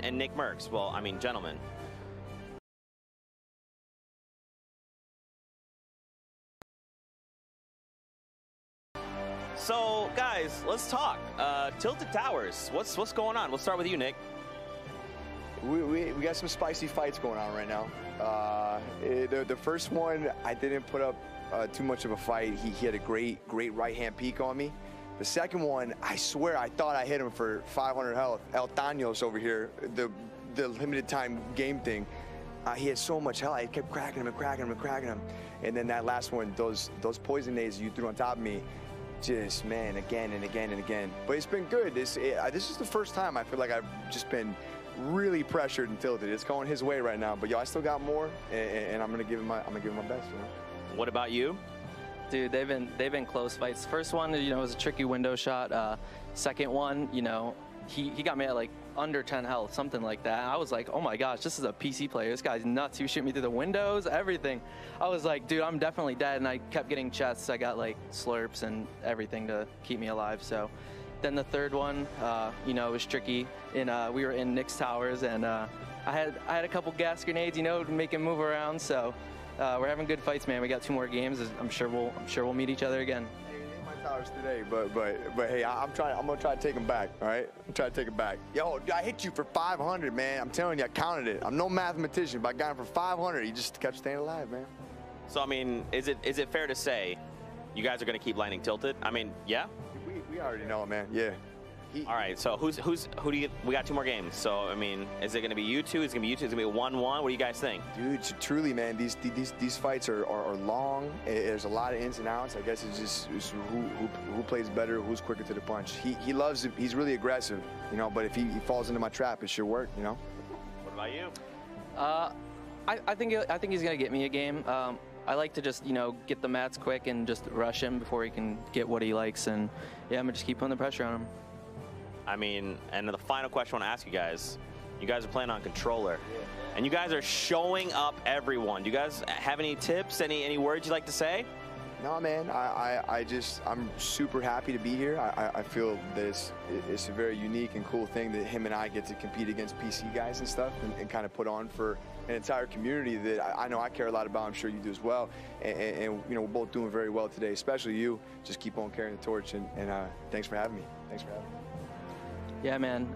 and Nick Merckx. Well, I mean, gentlemen. So, guys, let's talk. Tilted Towers. What's going on? We'll start with you, Nick. We got some spicy fights going on right now. The first one, I didn't put up too much of a fight. He had a great right-hand peek on me. The second one, I swear I thought I hit him for 500 health. El Taños over here, the limited time game thing. He had so much health. I kept cracking him and cracking him and cracking him. And then that last one, those poison nades you threw on top of me, just, man, again and again and again. But it's been good. This is the first time I feel like I've just been really pressured and tilted. It's going his way right now. But yo, I still got more, and I'm gonna give him my best. You know? What about you? Dude, they've been close fights. First one, was a tricky window shot. Second one, he got me at like under 10 health, something like that. I was like, oh my gosh, this is a PC player. This guy's nuts. He was shooting me through the windows, everything. I was like, dude, I'm definitely dead. And I kept getting chests. I got like slurps and everything to keep me alive. So then the third one, it was tricky. We were in Nick's towers, and I had a couple gas grenades, to make him move around. So we're having good fights, man. We got 2 more games. I'm sure we'll meet each other again. Towers today, but hey, I'm gonna try to take him back. All right, I'm trying to take him back. Yo, I hit you for 500, man. I'm telling you, I counted it. I'm no mathematician, but I got him for 500. You just kept staying alive, man. So I mean, is it fair to say you guys are gonna keep Lightning tilted? I mean, yeah. We already know, man. Yeah. All right, so who do you? We got 2 more games. So I mean, is it going to be you two? Is it going to be you two? Is it going to be 1-1? What do you guys think? Dude, truly, man, these fights are long. There's a lot of ins and outs. I guess it's just who plays better, who's quicker to the punch. He loves it. He's really aggressive, But if he falls into my trap, it should work, What about you? I think he's going to get me a game. I like to just, get the mats quick and just rush him before he can get what he likes. And yeah, I'm going to just keep putting the pressure on him. I mean, and the final question I want to ask you guys are playing on controller, and you guys are showing up everyone. Do you guys have any tips, any words you'd like to say? No, man, I'm super happy to be here. I feel that it's a very unique and cool thing that him and I get to compete against PC guys and stuff and kind of put on for an entire community that I know I care a lot about. I'm sure you do as well. And we're both doing very well today, especially you. Just keep on carrying the torch, and thanks for having me. Thanks for having me. Yeah, man,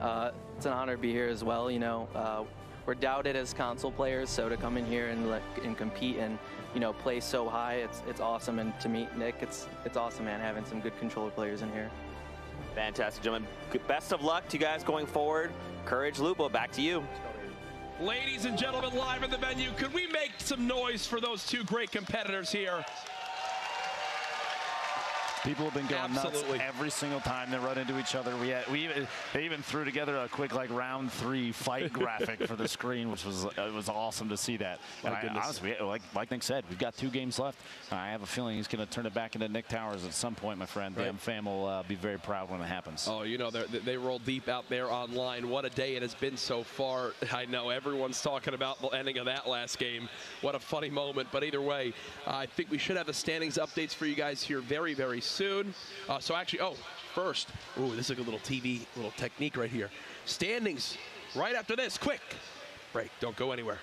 it's an honor to be here as well. We're doubted as console players, so to come in here and compete and play so high, it's awesome. And to meet Nick, it's awesome, man, having some good controller players in here. Fantastic, gentlemen. Best of luck to you guys going forward. Courage, Lupo, back to you. Ladies and gentlemen, live in the venue, could we make some noise for those 2 great competitors here? People have been going nuts every single time they run into each other. They even threw together a quick round 3 fight graphic for the screen, which was awesome to see that. And honestly, like Nick said, we've got 2 games left. I have a feeling he's going to turn it back into Nick Towers at some point, my friend. The fam will be very proud when it happens. Oh, they roll deep out there online. What a day it has been so far. I know everyone's talking about the ending of that last game. What a funny moment. But either way, I think we should have the standings updates for you guys here very, very soon. So actually, first, this is a good little TV, little technique right here. Standings right after this. Quick break. Don't go anywhere.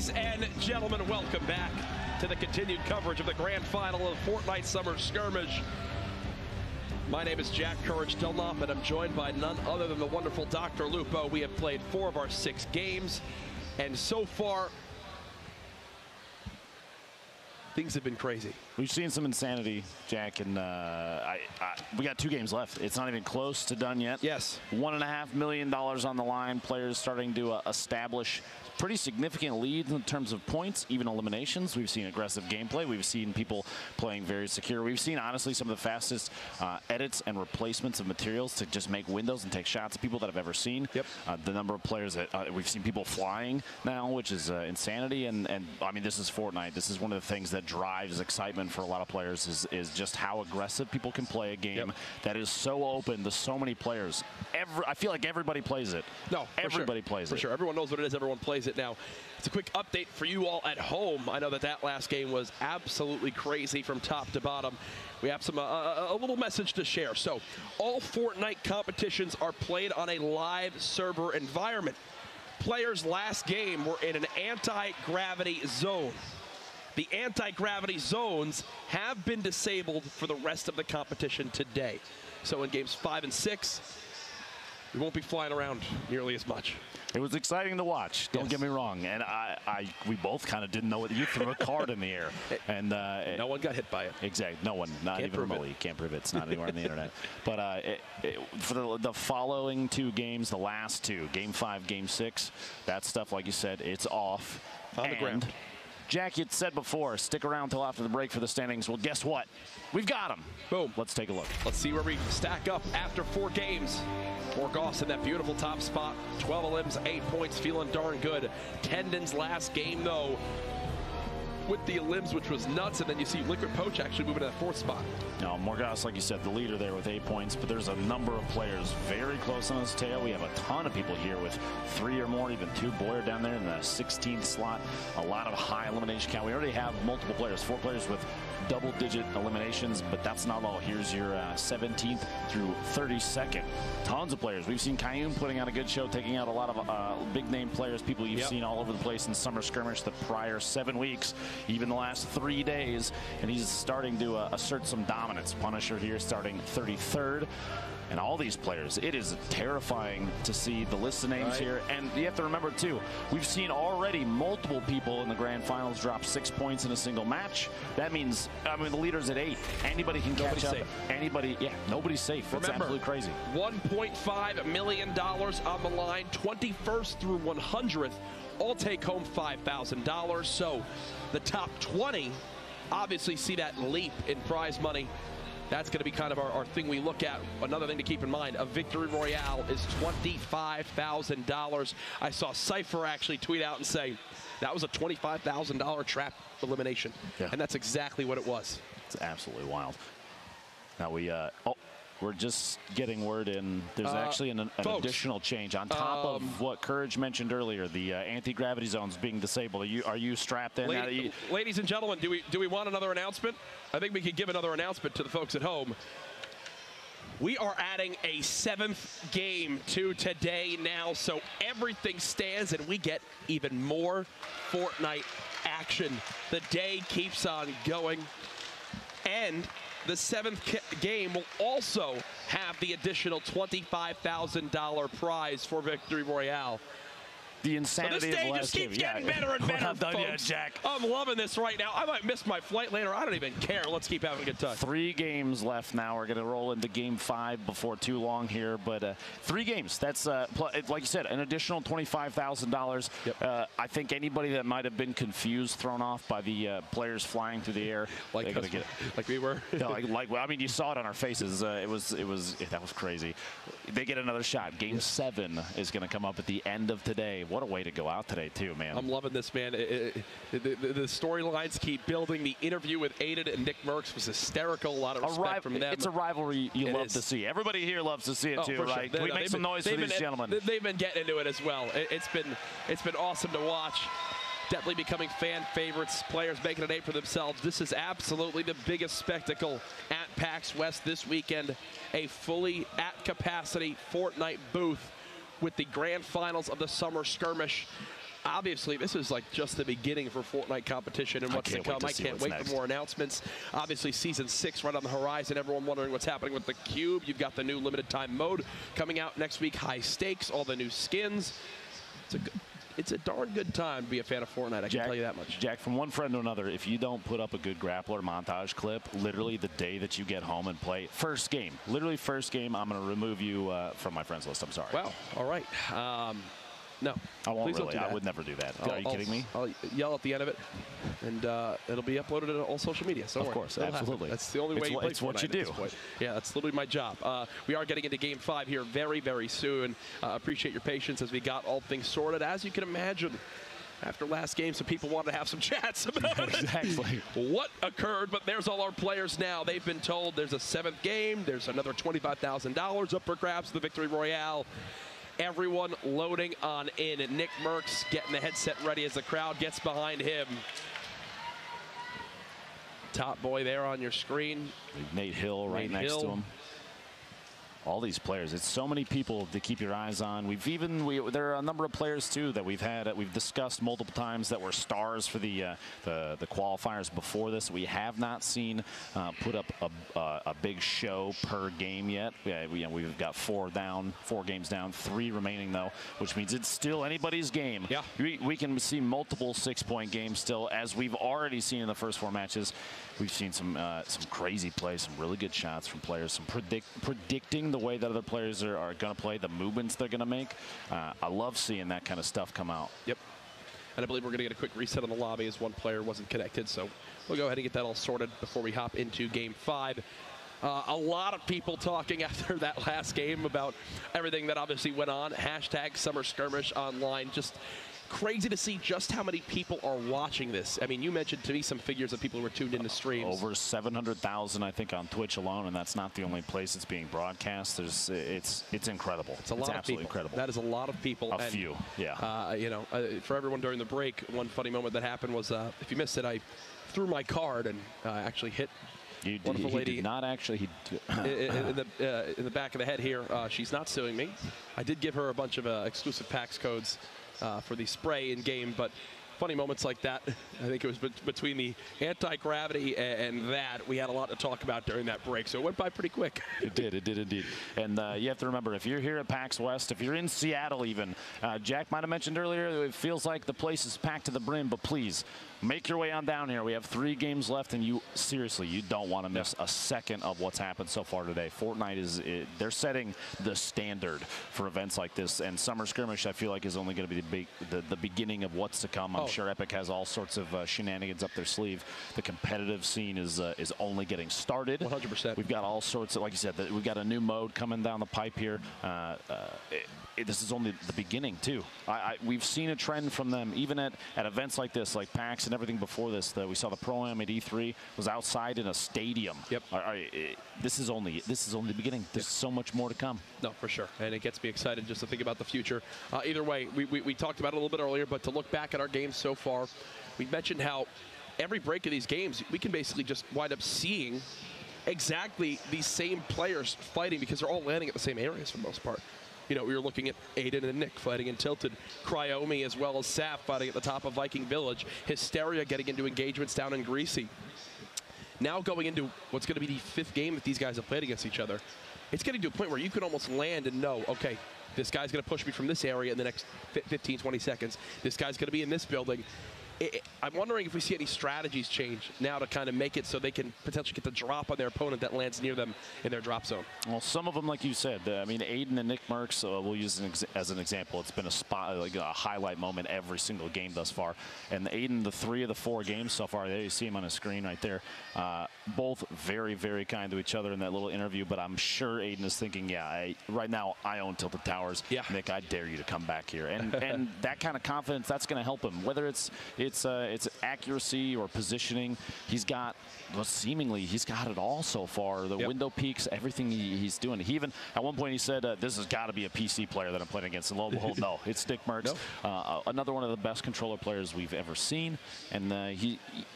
Ladies and gentlemen, welcome back to the continued coverage of the grand final of Fortnite Summer Skirmish. My name is Jack Courage Delnop, and I'm joined by none other than the wonderful Dr. Lupo. We have played 4 of our 6 games, and so far, things have been crazy. We've seen some insanity, Jack, and we got 2 games left. It's not even close to done yet. Yes. $1.5 million on the line. Players starting to establish pretty significant leads in terms of points, even eliminations. We've seen aggressive gameplay. We've seen people playing very secure. We've seen, honestly, some of the fastest edits and replacements of materials to just make windows and take shots at people that I've ever seen. Yep. The number of players that we've seen people flying now, which is insanity. And I mean, this is Fortnite. This is one of the things that drives excitement for a lot of players is just how aggressive people can play a game that is so open to so many players. I feel like everybody plays it. No, everybody plays it. For sure. Everyone knows what it is. Everyone plays it now. It's a quick update for you all at home. I know that last game was absolutely crazy from top to bottom. We have some a little message to share. So all Fortnite competitions are played on a live server environment. Players last game were in an anti-gravity zone. The anti-gravity zones have been disabled for the rest of the competition today. So in games 5 and 6, we won't be flying around nearly as much. It was exciting to watch. Don't get me wrong, and we both kind of didn't know what you threw a card in the air, and no one got hit by it. Exactly, no one, not even remotely. You can't prove it. It's not anywhere on the internet. But for the following 2 games, the last 2, Game 5, Game 6, that stuff, like you said, it's off on the ground. Jack, you said before, stick around till after the break for the standings. Well, guess what? We've got them. Boom. Let's take a look. Let's see where we stack up after 4 games. Morgoss in that beautiful top spot. 12 elims, 8 points, feeling darn good. Tendon's last game, though, with the elims, which was nuts. And then you see Liquid Poach actually moving to that 4th spot. Now, Morgoss, like you said, the leader there with 8 points, but there's a number of players very close on his tail. We have a ton of people here with 3 or more, even 2. Boyer down there in the 16th slot. A lot of high elimination count. We already have multiple players, 4 players with double-digit eliminations, but that's not all. Here's your 17th through 32nd. Tons of players. We've seen Kayun putting on a good show, taking out a lot of big-name players, people you've seen all over the place in Summer Skirmish the prior 7 weeks, even the last 3 days, and he's starting to assert some dominance. Punisher here starting 33rd. And all these players, it is terrifying to see the list of names here. And you have to remember, too, we've seen already multiple people in the grand finals drop 6 points in a single match. That means, I mean, the leader's at 8. Anybody can catch up. Anybody, nobody's safe. It's absolutely crazy. $1.5 million on the line, 21st through 100th. All take home $5,000. So the top 20 obviously see that leap in prize money. That's going to be kind of our thing we look at. Another thing to keep in mind, a victory royale is $25,000. I saw Cypher actually tweet out and say that was a $25,000 trap elimination. Yeah. And that's exactly what it was. It's absolutely wild. Now we're just getting word in. There's actually an additional change on top of what Courage mentioned earlier. The anti-gravity zones being disabled. Are you strapped in? Ladies and gentlemen, do we want another announcement? I think we could give another announcement to the folks at home. We are adding a 7th game to today now, so everything stands and we get even more Fortnite action. The day keeps on going, and the 7th game will also have the additional $25,000 prize for Victory Royale. The insanity of the last game. This day just keeps getting better and better, folks. Yet, Jack. I'm loving this right now. I might miss my flight later. I don't even care. Let's keep having a good time. 3 games left now. We're going to roll into Game 5 before too long here. But 3 games. That's, like you said, an additional $25,000. Yep. I think anybody that might have been confused, thrown off by the players flying through the air, like we were. No, I mean, you saw it on our faces. That was crazy. They get another shot. Game 7 is going to come up at the end of today. What a way to go out today, too, man. I'm loving this, man. The storylines keep building. The interview with Aiden and Nick Merckx was hysterical. A lot of respect from them. It's a rivalry you love to see. Everybody here loves to see it, too, right? Can we make some noise for these gentlemen? They've been getting into it as well. It's been awesome to watch. Definitely becoming fan favorites. Players making a name for themselves. This is absolutely the biggest spectacle at PAX West this weekend. A fully at capacity Fortnite booth with the grand finals of the Summer Skirmish. obviously, this is like just the beginning for Fortnite competition and what's to come. I can't wait for more announcements. Obviously, Season 6 right on the horizon. Everyone wondering what's happening with the Cube. You've got the new limited time mode coming out next week. High stakes, all the new skins. It's a darn good time to be a fan of Fortnite, I can tell you that much. Jack, from one friend to another, if you don't put up a good grappler montage clip, literally the day that you get home and play, first game, literally first game, I'm going to remove you from my friends list. I'm sorry. Well, all right. No. I won't Please really. don't do that. I would never do that. Are you kidding me? I'll yell at the end of it, and it'll be uploaded to all social media. So of course, absolutely. That's the only way you play It's what Fortnite you do. Yeah, that's literally my job. We are getting into Game 5 here very, very soon. Appreciate your patience as we got all things sorted. As you can imagine, after last game, some people wanted to have some chats about exactly what occurred. But there's all our players now. They've been told there's a 7th game. There's another $25,000 up for grabs, the Victory Royale. Everyone loading on in. Nick Merckx getting the headset ready as the crowd gets behind him. Top boy there on your screen. Nate Hill right next to him. All these players. It's so many people to keep your eyes on. There are a number of players too that we've discussed multiple times that were stars for the qualifiers before this. We have not seen put up a big show per game yet. We've got 4 games down, 3 remaining though, which means it's still anybody's game. Yeah. We can see multiple 6-point games still, as we've already seen in the first 4 matches. We've seen some crazy plays, some really good shots from players, some predicting the way that other players are going to play, the movements they're going to make. I love seeing that kind of stuff come out. Yep. And I believe we're going to get a quick reset on the lobby as one player wasn't connected. So we'll go ahead and get that all sorted before we hop into Game 5. A lot of people talking after that last game about everything that obviously went on. Hashtag Summer Skirmish online. Just crazy to see just how many people are watching this. I mean, you mentioned to me some figures of people who were tuned into streams. Over 700,000, I think, on Twitch alone, and that's not the only place it's being broadcast. It's incredible. It's a lot of people. Incredible. That is a lot of people. A few, yeah. For everyone during the break, one funny moment that happened was, if you missed it, I threw my card and actually hit wonderful lady. He did not actually. In the back of the head here. She's not suing me. I did give her a bunch of exclusive PAX codes for the spray in game, but funny moments like that. I think it was between the anti-gravity and that, we had a lot to talk about during that break, so it went by pretty quick. It did indeed. And you have to remember, if you're here at PAX West, if you're in Seattle even, Jack might have mentioned earlier, it feels like the place is packed to the brim, but please, make your way on down here. We have 3 games left, and you don't want to miss a second of what's happened so far today. Fortnite they're setting the standard for events like this, and Summer Skirmish, I feel like, is only going to be the beginning of what's to come. I'm sure Epic has all sorts of shenanigans up their sleeve. The competitive scene is only getting started. 100%. We've got all sorts of, like you said, we've got a new mode coming down the pipe here. This is only the beginning too. We've seen a trend from them even at events like this, like PAX and everything before this. We saw the Pro-Am at E3 was outside in a stadium. Yep. This is only the beginning. There's so much more to come. No, for sure, and it gets me excited just to think about the future. Either way, we talked about it a little bit earlier, but to look back at our games so far, we mentioned how every break of these games, we can basically just wind up seeing exactly these same players fighting because they're all landing at the same areas for the most part. We were looking at Aiden and Nick fighting in Tilted, Cryomi as well as Saf fighting at the top of Viking Village, Hysteria getting into engagements down in Greasy. Now going into what's going to be the 5th game that these guys have played against each other, it's getting to a point where you can almost land and know, okay, this guy's going to push me from this area in the next 15, 20 seconds. This guy's going to be in this building. I'm wondering if we see any strategies change now to kind of make it so they can potentially get the drop on their opponent that lands near them in their drop zone. Well, some of them, like you said, Aiden and Nick Merckx, we'll use as an example. It's been a highlight moment every single game thus far. And Aiden, the 3 of the 4 games so far, there you see him on the screen right there. Both very, very kind to each other in that little interview. But I'm sure Aiden is thinking, right now I own Tilted Towers. Yeah. Nick, I dare you to come back here. And that kind of confidence, that's going to help him. Whether it's accuracy or positioning, he's got it all so far. The window peaks, everything he's doing. He even at one point he said, "This has got to be a PC player that I'm playing against." And lo and behold, no, it's Nick Merckx, another one of the best controller players we've ever seen. And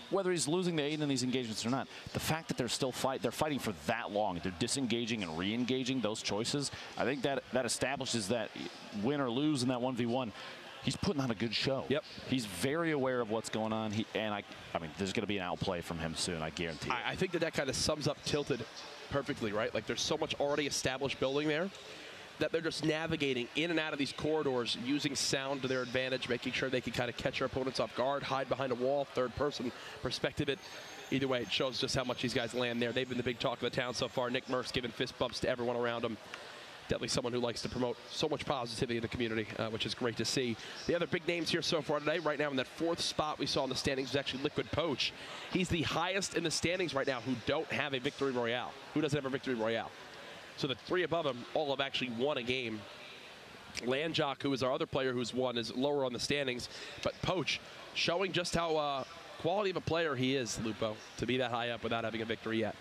whether he's losing the 8 in these engagements or not, the fact that they're fighting for that long, they're disengaging and re-engaging those choices. I think that establishes that win or lose in that 1v1. he's putting on a good show. Yep. He's very aware of what's going on. I mean, there's going to be an outplay from him soon, I guarantee it. I think that kind of sums up Tilted perfectly, right? Like, there's so much already established building there that they're just navigating in and out of these corridors, using sound to their advantage, making sure they can kind of catch their opponents off guard, hide behind a wall, third-person perspective. Either way, it shows just how much these guys land there. They've been the big talk of the town so far. Nick Murph's giving fist bumps to everyone around him. Definitely someone who likes to promote so much positivity in the community, which is great to see. The other big names here so far today, right now in that 4th spot we saw in the standings, was actually Liquid Poach. He's the highest in the standings right now who don't have a victory royale. Who doesn't have a victory royale? So the 3 above him all have actually won a game. Landjock, who is our other player who's won, is lower on the standings. But Poach showing just how quality of a player he is, Lupo, to be that high up without having a victory yet.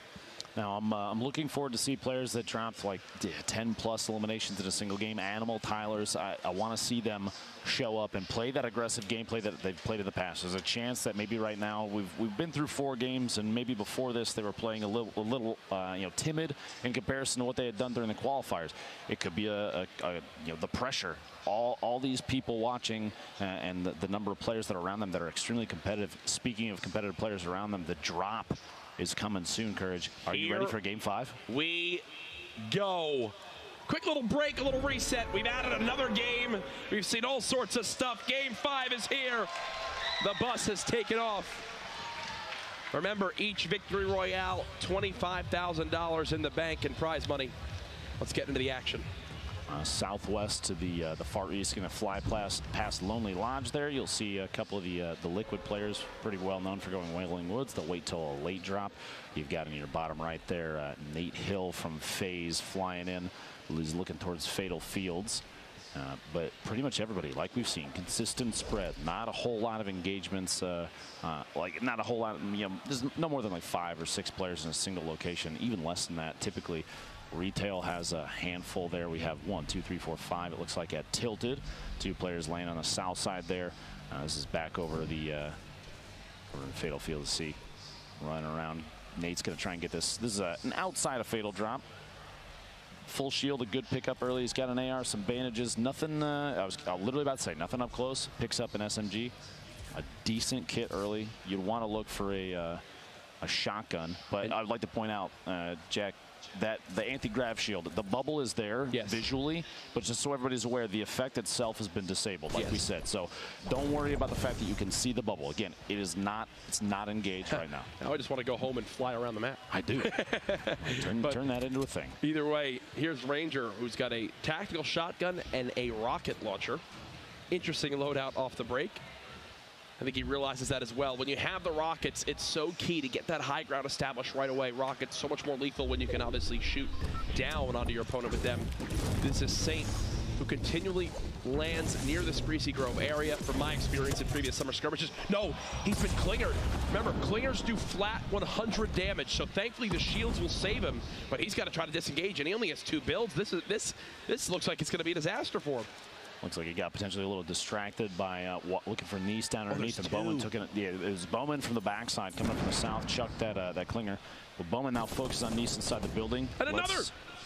Now, I'm looking forward to see players that dropped like 10+ eliminations in a single game. Animal Tylers, I want to see them show up and play that aggressive gameplay that they've played in the past. There's a chance that maybe right now we've been through 4 games, and maybe before this they were playing a little timid in comparison to what they had done during the qualifiers. It could be the pressure. All these people watching and the number of players that are around them that are extremely competitive. Speaking of competitive players around them, the drop is coming soon, Courage. Are you ready for Game 5? We go. Quick little break, a little reset. We've added another game. We've seen all sorts of stuff. Game 5 is here. The bus has taken off. Remember, each victory royale, $25,000 in the bank in prize money. Let's get into the action. Southwest to the far east, going to fly past Lonely Lodge there. You'll see a couple of the Liquid players, pretty well known for going Wailing Woods. They'll wait till a late drop. You've got in your bottom right there Nate Hill from FaZe flying in. He's looking towards Fatal Fields. But pretty much everybody, like we've seen, consistent spread. Not a whole lot of engagements. Not a whole lot. There's no more than like 5 or 6 players in a single location. Even less than that, typically. Retail has a handful there. We have 1, 2, 3, 4, 5. It looks like at Tilted. 2 players laying on the south side there. This is back over the Fatal Field to see. Running around. Nate's going to try and get this. This is an outside of Fatal drop. Full shield, a good pickup early. He's got an AR, some bandages. Nothing. I was literally about to say nothing up close. Picks up an SMG. A decent kit early. You'd want to look for a shotgun, but I'd like to point out, Jack, that the anti-grav shield, the bubble is there visually, but just so everybody's aware, the effect itself has been disabled, like we said. So don't worry about the fact that you can see the bubble. Again, it's not engaged right now. Now I just want to go home and fly around the map. I do. turn that into a thing. Either way, here's Ranger, who's got a tactical shotgun and a rocket launcher. Interesting loadout off the break. I think he realizes that as well. When you have the rockets, it's so key to get that high ground established right away. Rockets so much more lethal when you can obviously shoot down onto your opponent with them. This is Saint, who continually lands near the Spreezy Grove area, from my experience in previous summer skirmishes. No, he's been clingered. Remember, clingers do flat 100 damage, so thankfully the shields will save him, but he's got to try to disengage, and he only has 2 builds. This looks like it's going to be a disaster for him. Looks like he got potentially a little distracted by looking for Nice down underneath, and Bowman took it. Yeah, it was Bowman from the backside coming up from the south, chucked that clinger. But Bowman now focuses on Nice inside the building. And another!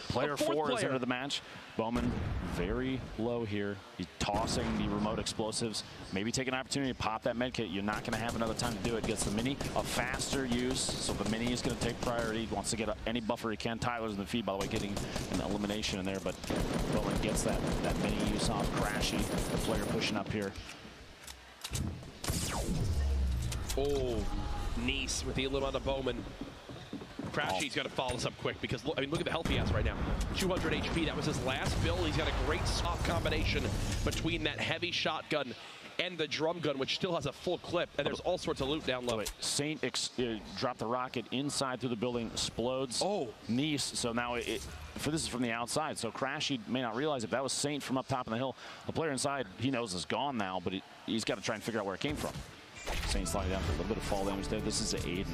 Player 4 is into the match. Bowman very low here. He's tossing the remote explosives. Maybe take an opportunity to pop that medkit. You're not going to have another time to do it. Gets the mini, a faster use, so the mini is going to take priority. Wants to get any buffer he can. Tyler's in the feed, by the way, getting an elimination in there, but Bowman gets that mini use off. Crashy, the player pushing up here. Oh, Nice with the eliminate of Bowman. Crashy's got to follow this up quick, because I mean, look at the health he has right now. 200 HP. That was his last build. He's got a great soft combination between that heavy shotgun and the drum gun, which still has a full clip, and there's all sorts of loot down low. Saint dropped the rocket inside through the building, explodes. Oh, Nice. So now this is from the outside. So Crashy may not realize it. That was Saint from up top of the hill. The player inside, he knows is gone now, but he's got to try and figure out where it came from. Saint sliding down for a little bit of fall damage there. This is Aiden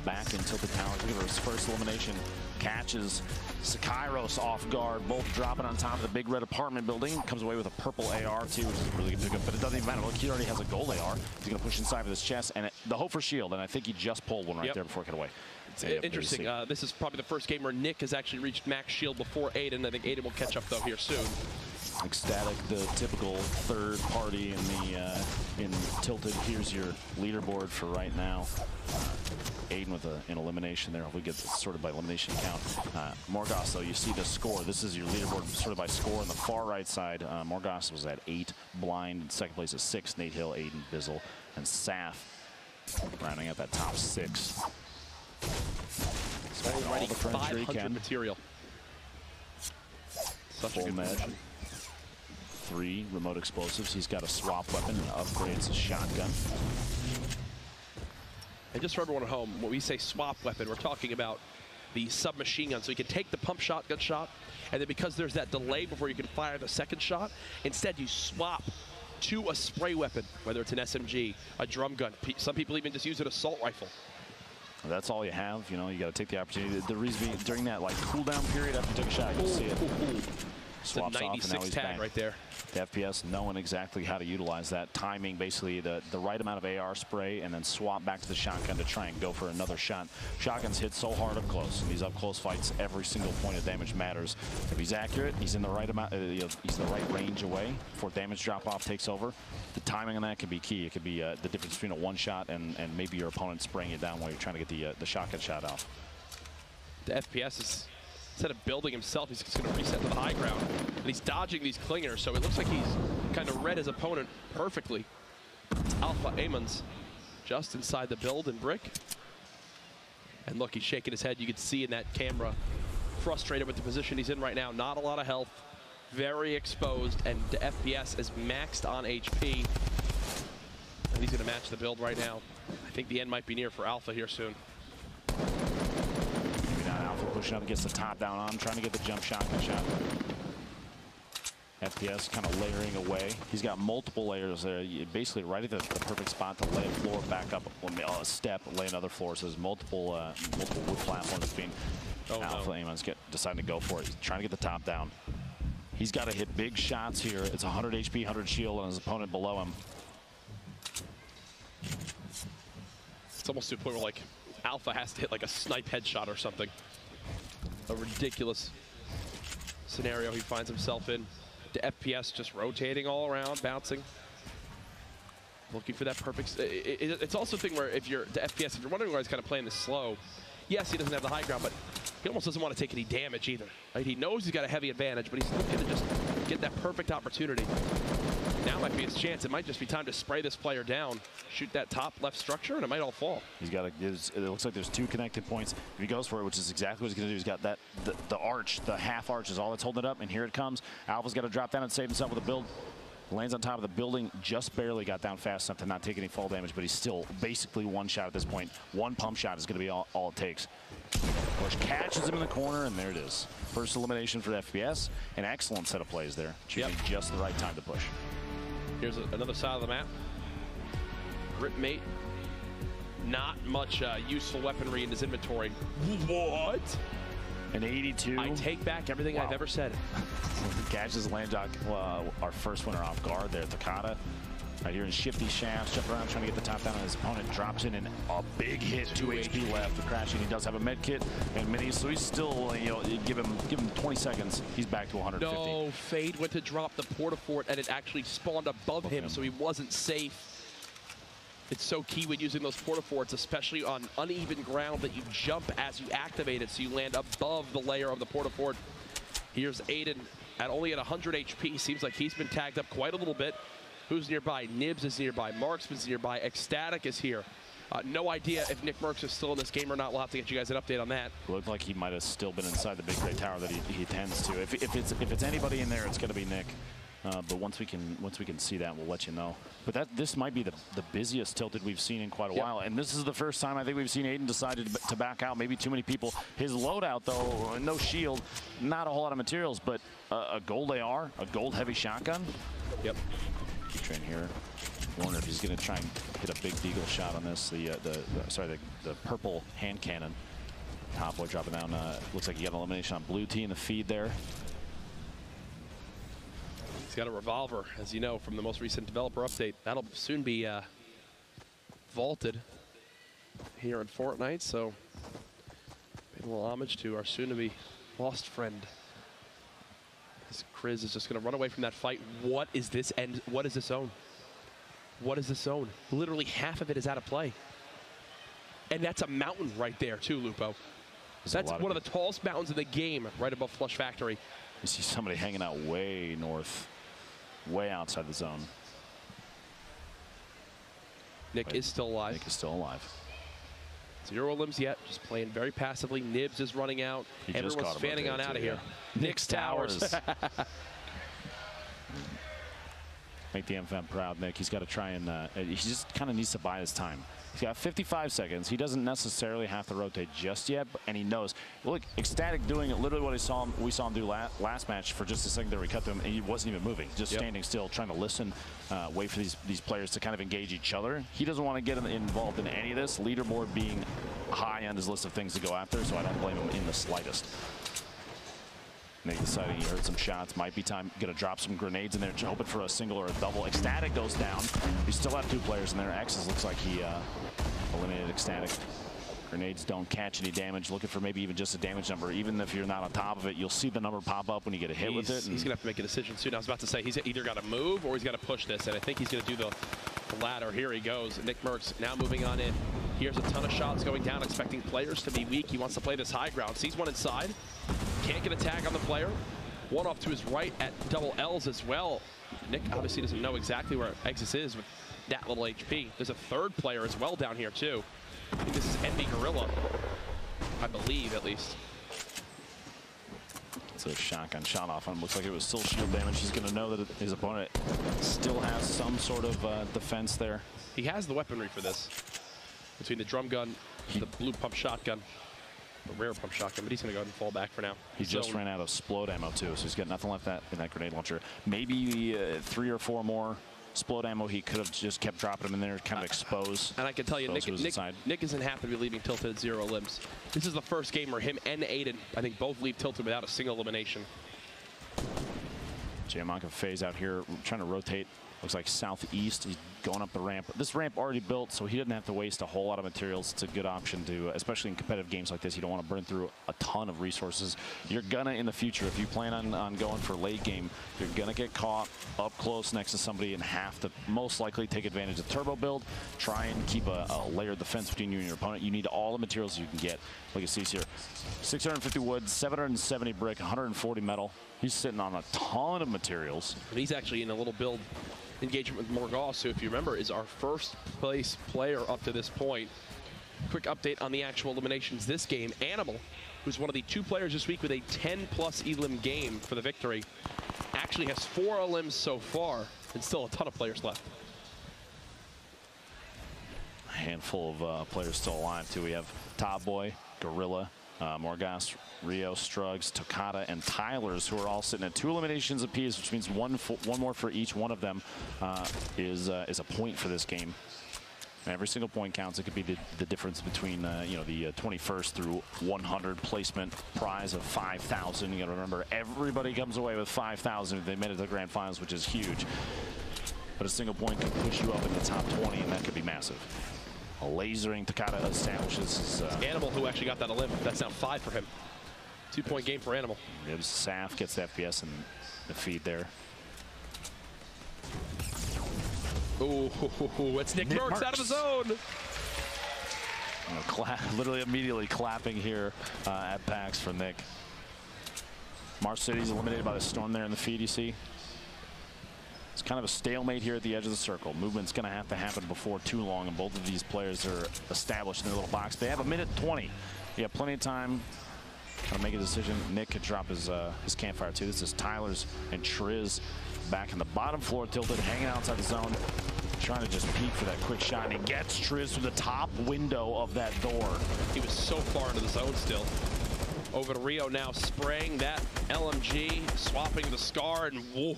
back in Tilted Towers. Look at his first elimination. Catches Kairos off guard, both dropping on top of the big red apartment building. Comes away with a purple AR too, which is really good pickup, but it doesn't even matter. Look, he already has a gold AR. He's going to push inside with his chest, and the hope for shield, and I think he just pulled one right there before it got away. It's interesting. This is probably the first game where Nick has actually reached max shield before Aiden. I think Aiden will catch up, though, here soon. Ecstatic, the typical third party in Tilted. Here's your leaderboard for right now. Aiden with an elimination there. We get sorted by elimination count. Morgas, though, you see the score. This is your leaderboard sorted by score on the far right side. Morgas was at 8, Blind in second place at 6, Nate Hill, Aiden, Bizzle, and Saf rounding up that top 6. Already 500 material. Such a good position. 3 remote explosives. He's got a swap weapon and upgrades his shotgun. And just for everyone at home, when we say swap weapon, we're talking about the submachine gun. So you can take the pump shotgun shot, and then because there's that delay before you can fire the second shot, instead you swap to a spray weapon, whether it's an SMG, a drum gun. Some people even just use an assault rifle. That's all you have. You know, you got to take the opportunity. The reason being, during that like cooldown period after you took a shot, you can see it. Swaps off, and now he's tag right there. The FPS knowing exactly how to utilize that timing, basically the right amount of AR spray, and then swap back to the shotgun to try and go for another shot. Shotguns hit so hard up close. In these up close fights, every single point of damage matters. If he's accurate, he's in the right amount. He's the right range away before damage drop off takes over. The timing on that can be key. It could be the difference between a one shot and maybe your opponent spraying you down while you're trying to get the shotgun shot off. The FPS is, instead of building himself, he's just going to reset to the high ground. And he's dodging these clingers, so it looks like he's kind of read his opponent perfectly. It's Alpha Amons just inside the build and brick. And look, he's shaking his head. You can see in that camera, frustrated with the position he's in right now. Not a lot of health, very exposed, and the FPS is maxed on HP. And he's going to match the build right now. I think the end might be near for Alpha here soon. Alpha pushing up, gets the top down on, trying to get the jump shotgun shot. FPS kind of layering away. He's got multiple layers there, basically right at the perfect spot to lay a floor back up a step, lay another floor. So there's multiple wood platforms being Alpha Amons deciding to go for it. He's trying to get the top down. He's got to hit big shots here. It's 100 HP, 100 shield on his opponent below him. It's almost to a point where like Alpha has to hit like a snipe headshot or something. A ridiculous scenario he finds himself in. The FPS just rotating all around, bouncing. Looking for that perfect... It's also a thing where if you're the FPS, if you're wondering why he's kind of playing this slow, yes, he doesn't have the high ground, but he almost doesn't want to take any damage either. Right? He knows he's got a heavy advantage, but he's looking to just get that perfect opportunity. Now might be his chance. It might just be time to spray this player down, shoot that top left structure, and it might all fall. He's got it looks like there's 2 connected points. If he goes for it, which is exactly what he's going to do, he's got that the arch, the half arch is all that's holding it up, and here it comes. Alpha's got to drop down and save himself with a build. Lands on top of the building, just barely got down fast enough to not take any fall damage, but he's still basically one shot at this point. One pump shot is going to be all it takes. Bush catches him in the corner, and there it is. First elimination for the FPS. An excellent set of plays there. Choosing just the right time to push. Here's another side of the map. Ripmate. Not much useful weaponry in his inventory. What? An 82. I take back everything I've ever said. Catches Landjock, our first winner off guard there, Takata. Right here in shifty shafts, jumping around trying to get the top down on his opponent, drops in and a big hit, 2 HP left. The crashing, he does have a med kit and minis, so he's still, give him 20 seconds, he's back to 150. No, Fade went to drop the porta-fort and it actually spawned above him, so he wasn't safe. It's so key when using those porta-forts, especially on uneven ground, that you jump as you activate it, so you land above the layer of the porta-fort. Here's Aiden at only at 100 HP. Seems like he's been tagged up quite a little bit. Who's nearby? Nibs is nearby. Marksman's nearby. Ecstatic is here. No idea if Nick Merckx is still in this game or not. We'll have to get you guys an update on that. Looked like he might have still been inside the big gray tower that he tends to. If it's anybody in there, it's going to be Nick. But once we can see that, we'll let you know. But this might be the busiest Tilted we've seen in quite a while. And this is the first time I think we've seen Aiden decided to back out. Maybe too many people. His loadout, though, no shield, not a whole lot of materials, but a gold AR, a gold heavy shotgun. Yep. Train here. Wonder if he's going to try and hit a big deagle shot on this. The purple hand cannon. Top boy dropping down. Looks like he got an elimination on blue T in the feed there. He's got a revolver, as you know, from the most recent developer update. That'll soon be vaulted here in Fortnite. So, paying a little homage to our soon-to-be lost friend. Chris is just going to run away from that fight. What is this end? What is this zone? What is this zone? Literally half of it is out of play. And that's a mountain right there too, Lupo. That's one of the tallest mountains in the game, right above Flush Factory. You see somebody hanging out way north, way outside the zone. Nick is still alive. Nick is still alive. 0 limbs yet, just playing very passively. Nibs is running out. Everyone's fanning on out of here. Nick's Towers. Make the MFM proud, Nick. He's got to try and he just kind of needs to buy his time. He's got 55 seconds. He doesn't necessarily have to rotate just yet, and he knows. Look, Ecstatic doing it, literally what we saw him do last match for just a second there. We cut to him, and he wasn't even moving, just standing still, trying to listen, wait for these players to kind of engage each other. He doesn't want to get involved in any of this. Leaderboard being high on his list of things to go after, so I don't blame him in the slightest. Nick deciding he heard some shots. Might be time. Going to drop some grenades in there, hoping for a single or a double. Ecstatic goes down. We still have 2 players in there. X's looks like he eliminated Ecstatic. Grenades don't catch any damage. Looking for maybe even just a damage number. Even if you're not on top of it, you'll see the number pop up when you get a hit with it. He's going to have to make a decision soon. I was about to say he's either got to move or he's got to push this, and I think he's going to do the latter. Here he goes. Nick Merckx now moving on in. Here's a ton of shots going down, expecting players to be weak. He wants to play this high ground. Sees one inside. Can't get a tag on the player. One off to his right at double L's as well. Nick obviously doesn't know exactly where Exis is with that little HP. There's a third player as well down here too. I think this is Envy Gorilla, I believe at least. It's a shotgun shot off on him. Looks like it was still shield damage. He's going to know that his opponent still has some sort of defense there. He has the weaponry for this. Between the drum gun, the blue pump shotgun, the rare pump shotgun, but he's going to go ahead and fall back for now. He just ran out of Splode ammo too, so he's got nothing left in that grenade launcher. Maybe 3 or 4 more Splode ammo. He could have just kept dropping them in there, kind of expose. And I can tell you, Nick isn't happy to be leaving Tilted at 0 limbs. This is the first game where him and Aiden, I think, both leave Tilted without a single elimination. Jayamanka phase out here, trying to rotate. Looks like southeast. He's going up the ramp. This ramp already built, so he didn't have to waste a whole lot of materials. It's a good option to, especially in competitive games like this. You don't want to burn through a ton of resources. You're gonna, in the future, if you plan on going for late game, you're gonna get caught up close next to somebody and have to most likely take advantage of turbo build. Try and keep a layered defense between you and your opponent. You need all the materials you can get. Look at Cease here. 650 wood, 770 brick, 140 metal. He's sitting on a ton of materials. And he's actually in a little build engagement with Morgoth, who, if you remember, is our first place player up to this point. Quick update on the actual eliminations this game. Animal, who's one of the 2 players this week with a 10+ elim game for the victory, actually has 4 elims so far and still a ton of players left. A handful of players still alive too. We have Top Boy, Gorilla, Morgas, Rio, Struggs, Tokata, and Tylers, who are all sitting at 2 eliminations apiece, which means one more for each one of them is a point for this game. And every single point counts. It could be the difference between you know, the 21st through 100 placement prize of 5,000. You got to remember, everybody comes away with 5,000 if they made it to the grand finals, which is huge. But a single point could push you up in the top 20, and that could be massive. A lasering Takata establishes his, Animal, who actually got that elim. That's now 5 for him. 2-point game for Animal. Ribs, Saf gets the FPS and the feed there. Ooh, it's Nick Merckx out of the zone. Literally immediately clapping here at PAX for Nick. Mars City's eliminated by the storm there in the feed, you see. It's kind of a stalemate here at the edge of the circle. Movement's going to have to happen before too long, and both of these players are established in their little box. They have a minute 20. You have plenty of time to make a decision. Nick could drop his campfire too. This is Tyler's and Triz back in the bottom floor, tilted, hanging outside the zone, trying to just peek for that quick shot, and he gets Triz through the top window of that door. He was so far into the zone still. Over to Rio now, spraying that LMG, swapping the Scar, and whoa.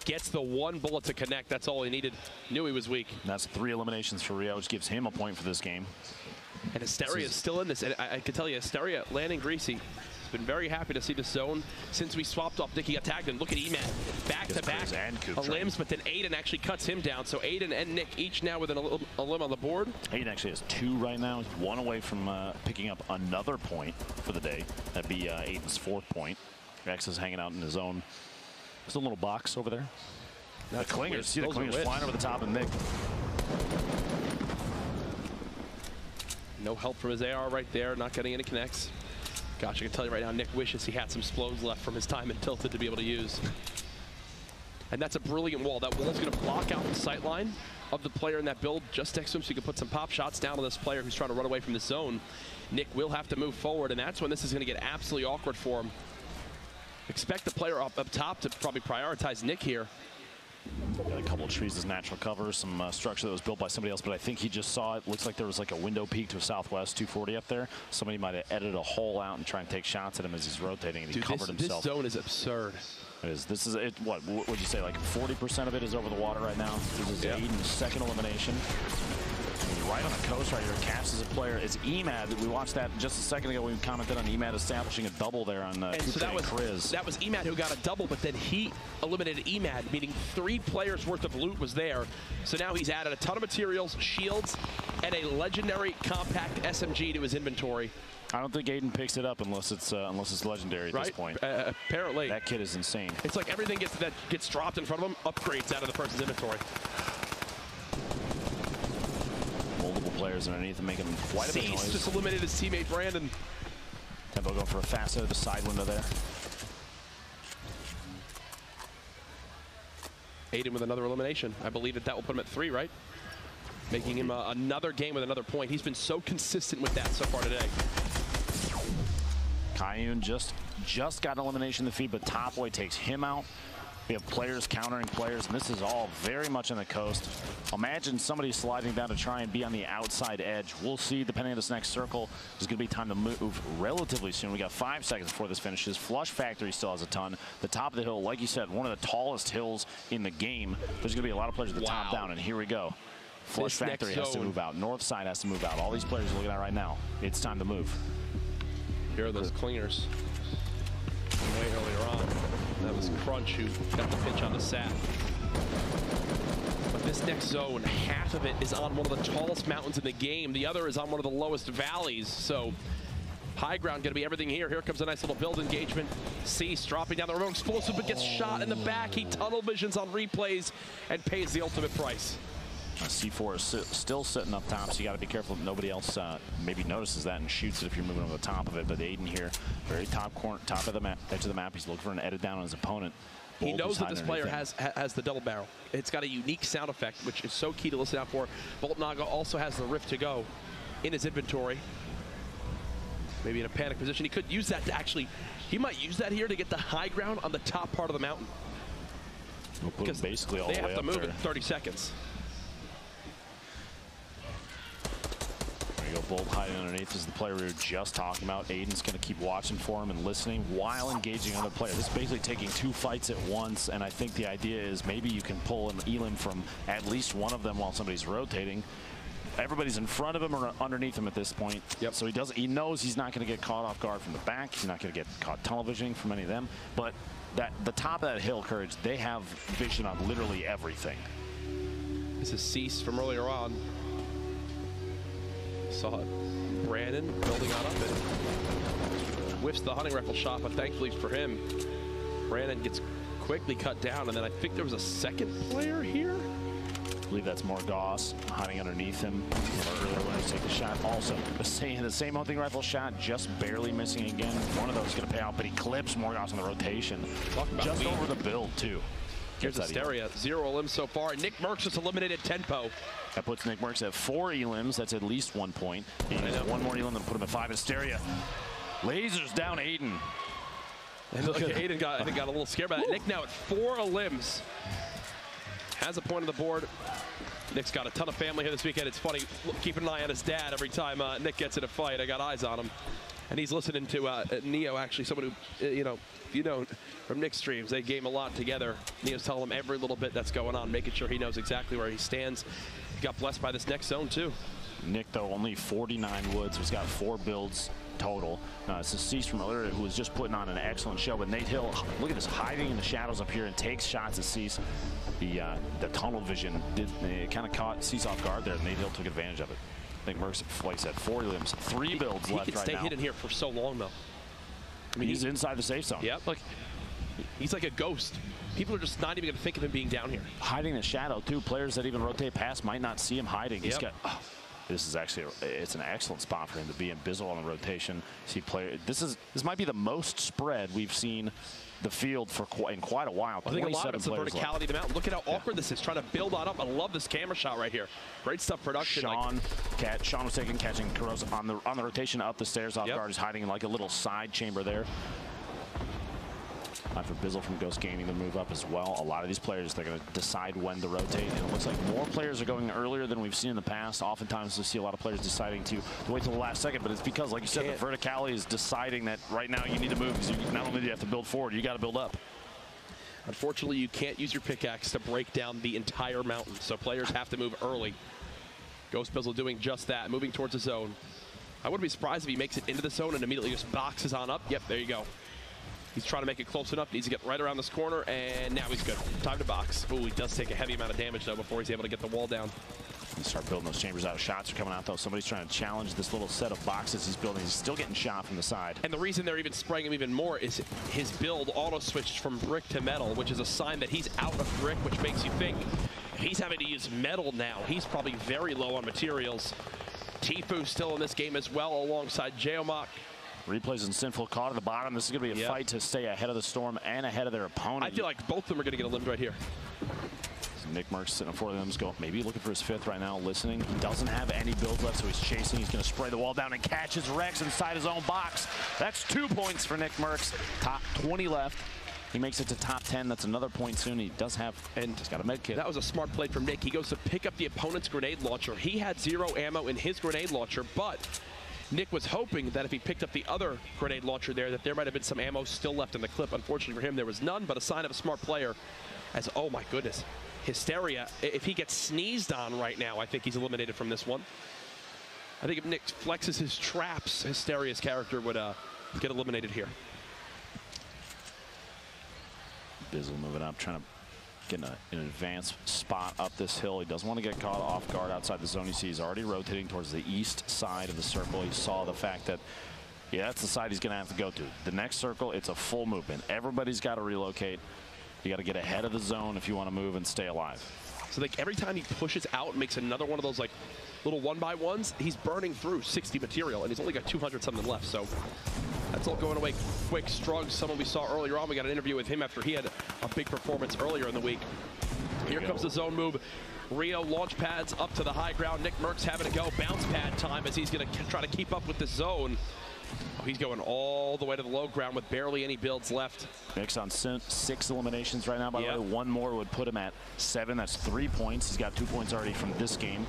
Gets the 1 bullet to connect. That's all he needed. Knew he was weak. And that's 3 eliminations for Rio, which gives him a point for this game. And Asteria is still in this. And I can tell you, Asteria landing greasy. He's been very happy to see the zone since we swapped off Nick. He got tagged, and look at Eman. Back-to-back limbs, but then Aiden actually cuts him down. So Aiden and Nick each now with a limb on the board. Aiden actually has 2 right now. He's 1 away from picking up another point for the day. That'd be Aiden's 4th point. Rex is hanging out in his own. There's a little box over there. That's the clingers. See the clingers flying over the top of Nick. No help from his AR right there. Not getting any connects. Gosh, I can tell you right now, Nick wishes he had some explodes left from his time in Tilted to be able to use. And that's a brilliant wall. That wall's going to block out the sight line of the player in that build just next to him, so you can put some pop shots down to this player who's trying to run away from the zone. Nick will have to move forward, and that's when this is going to get absolutely awkward for him. Expect the player up top to probably prioritize Nick here. Got a couple of trees as natural cover, some structure that was built by somebody else, but I think he just saw it. Looks like there was like a window peak to a southwest 240 up there. Somebody might have edited a hole out and try and take shots at him as he's rotating, and he covered himself. This zone is absurd. It is. This is it. What would you say? Like 40% of it is over the water right now. This is Aiden's second elimination. Right on the coast right here. Caps as a player. It's Emad. We watched that just a second ago. We commented on Emad establishing a double there on so that was Emad who got a double, but then he eliminated Emad, meaning 3 players worth of loot was there. So now he's added a ton of materials, shields, and a legendary compact SMG to his inventory. I don't think Aiden picks it up unless it's legendary at this point. Apparently. That kid is insane. It's like everything that gets dropped in front of him upgrades out of the person's inventory. Multiple players underneath and making quite a bit of noise. Just eliminated his teammate Brandon. Tempo going for a fast out of the side window there. Aiden with another elimination. I believe that will put him at 3, right? Making him another game with another point. He's been so consistent with that so far today. Kayun just got an elimination in the feed, but Topboy takes him out. We have players countering players, and this is all very much on the coast. Imagine somebody sliding down to try and be on the outside edge. We'll see, depending on this next circle. There's going to be time to move relatively soon. We got 5 seconds before this finishes. Flush Factory still has a ton. The top of the hill, like you said, one of the tallest hills in the game. There's going to be a lot of players at the top down, and here we go. Flush Factory has to move out. North side has to move out. All these players are looking at right now. It's time to move. Here are those clingers. Way earlier on. That was Crunch who got the pitch on the sap. But this next zone, half of it is on one of the tallest mountains in the game. The other is on one of the lowest valleys. So high ground going to be everything here. Here comes a nice little build engagement. Cease dropping down the remote explosive, but gets shot in the back. He tunnel visions on replays and pays the ultimate price. C4 is still sitting up top, so you got to be careful that nobody else maybe notices that and shoots it if you're moving over the top of it. But Aiden here, very top corner, top of the map, edge of the map. He's looking for an edit down on his opponent. He knows that this player has the double barrel. It's got a unique sound effect, which is so key to listen out for. Bolt Naga also has the Rift to go in his inventory. Maybe in a panic position. He could use that to actually, he might use that here to get the high ground on the top part of the mountain. We'll put him basically all the way up there. They have to move in 30 seconds. There you go, Bolt hiding underneath is the player we were just talking about. Aiden's going to keep watching for him and listening while engaging other players. This is basically taking 2 fights at once, and I think the idea is maybe you can pull an elim from at least one of them while somebody's rotating. Everybody's in front of him or underneath him at this point. Yep. So he knows he's not going to get caught off guard from the back. He's not going to get caught tunnel visioning from any of them. But the top of that hill, Courage, they have vision on literally everything. This is Cease from earlier on. Saw it. Brandon building on up and whiffs the hunting rifle shot, but thankfully for him, Brandon gets quickly cut down, and then I think there was a second player here. I believe that's Morgoss hiding underneath him. Earlier when he take the shot. Also, the same hunting rifle shot, just barely missing again. One of those is going to pay out, but he clips Morgoss on the rotation. Just over the build, too. Here's Asteria, 0 elims so far. Nick Merckx just eliminated Tempo. That puts Nick Merckx at 4 elims. That's at least 1 point. He needs one more elim to put him at 5. Asteria lasers down Aiden. And look, Aiden I think got a little scared by that. Nick now at 4 elims. Has a point on the board. Nick's got a ton of family here this weekend. It's funny, keeping an eye on his dad every time Nick gets in a fight. I got eyes on him. And he's listening to Neo, actually, someone who, you know, from Nick's streams, they game a lot together. Neo's telling him every little bit that's going on, making sure he knows exactly where he stands. He got blessed by this next zone, too. Nick, though, only 49 woods. He's got 4 builds total. It's a Cease from earlier who was just putting on an excellent show. But Nate Hill, look at this, hiding in the shadows up here and takes shots at Cease. The tunnel vision kind of caught Cease off guard there. Nate Hill took advantage of it. I think Merckx, like I said, 4 limbs, 3 builds left right now. He can stay hidden here for so long, though. I mean, he's inside the safe zone. Yep, like he's like a ghost people are just not even going to think of him being down here. Hiding in the shadow, too. Players that even rotate past might not see him hiding. He's got... This is actually it's an excellent spot for him to be in. Bizzle on the rotation. See this might be the most spread we've seen the field for in quite a while. I think a lot of it's the verticality of the mountain. Look at how awkward this is, trying to build on up. I love this camera shot right here. Great stuff production. Sean was catching Carosa on the rotation up the stairs off guard. He's hiding in like a little side chamber there. Time for Bizzle from Ghost Gaming to move up as well. A lot of these players, they're going to decide when to rotate, and it looks like more players are going earlier than we've seen in the past. Oftentimes we see a lot of players deciding to wait till the last second, but it's because, like you said, the verticality is deciding that right now you need to move, because you not only do you have to build forward, you got to build up. Unfortunately, you can't use your pickaxe to break down the entire mountain, so players have to move early. Ghost Bizzle doing just that, moving towards the zone. I wouldn't be surprised if he makes it into the zone and immediately just boxes on up. Yep, there you go. He's trying to make it close enough. Needs to get right around this corner, and now he's good. Time to box. Ooh, he does take a heavy amount of damage, though, before he's able to get the wall down. You start building those chambers out. Shots are coming out, though. Somebody's trying to challenge this little set of boxes he's building. He's still getting shot from the side. And the reason they're even spraying him even more is his build auto-switched from brick to metal, which is a sign that he's out of brick, which makes you think if he's having to use metal now, he's probably very low on materials. Tfue still in this game as well, alongside Geomach. Replays and Sinful caught at the bottom. This is going to be a fight to stay ahead of the Storm and ahead of their opponent. I feel like both of them are going to get a limb right here. So Nick Merckx sitting for them, maybe looking for his fifth right now, listening. He doesn't have any build left, so he's chasing. He's going to spray the wall down and catches Rex inside his own box. That's 2 points for Nick Merckx. Top 20 left. He makes it to top 10. That's another point soon. He does have, and just got a med kit. That was a smart play from Nick. He goes to pick up the opponent's grenade launcher. He had 0 ammo in his grenade launcher, but Nick was hoping that if he picked up the other grenade launcher there, that there might have been some ammo still left in the clip. Unfortunately for him, there was none, but a sign of a smart player. As, oh my goodness, Hysteria, if he gets sneezed on right now, I think he's eliminated from this one. I think if Nick flexes his traps, Hysteria's character would get eliminated here. Bizzle moving up, trying to get in an advanced spot up this hill. He doesn't want to get caught off guard outside the zone. You see he's already rotating towards the east side of the circle. He saw the fact that, that's the side he's going to have to go to. The next circle, it's a full movement. Everybody's got to relocate. You got to get ahead of the zone if you want to move and stay alive. So like every time he pushes out and makes another one of those like little 1x1s, he's burning through 60 material, and he's only got 200 something left. So that's all going away quick. Struggs, someone we saw earlier on. We got an interview with him after he had a big performance earlier in the week. Here comes the zone move. Rio launch pads up to the high ground. Nick Merckx having to go bounce pad time as he's going to try to keep up with the zone. Oh, he's going all the way to the low ground with barely any builds left. Nick's on 6 eliminations right now. By the way, one more would put him at 7. That's 3 points. He's got 2 points already from this game.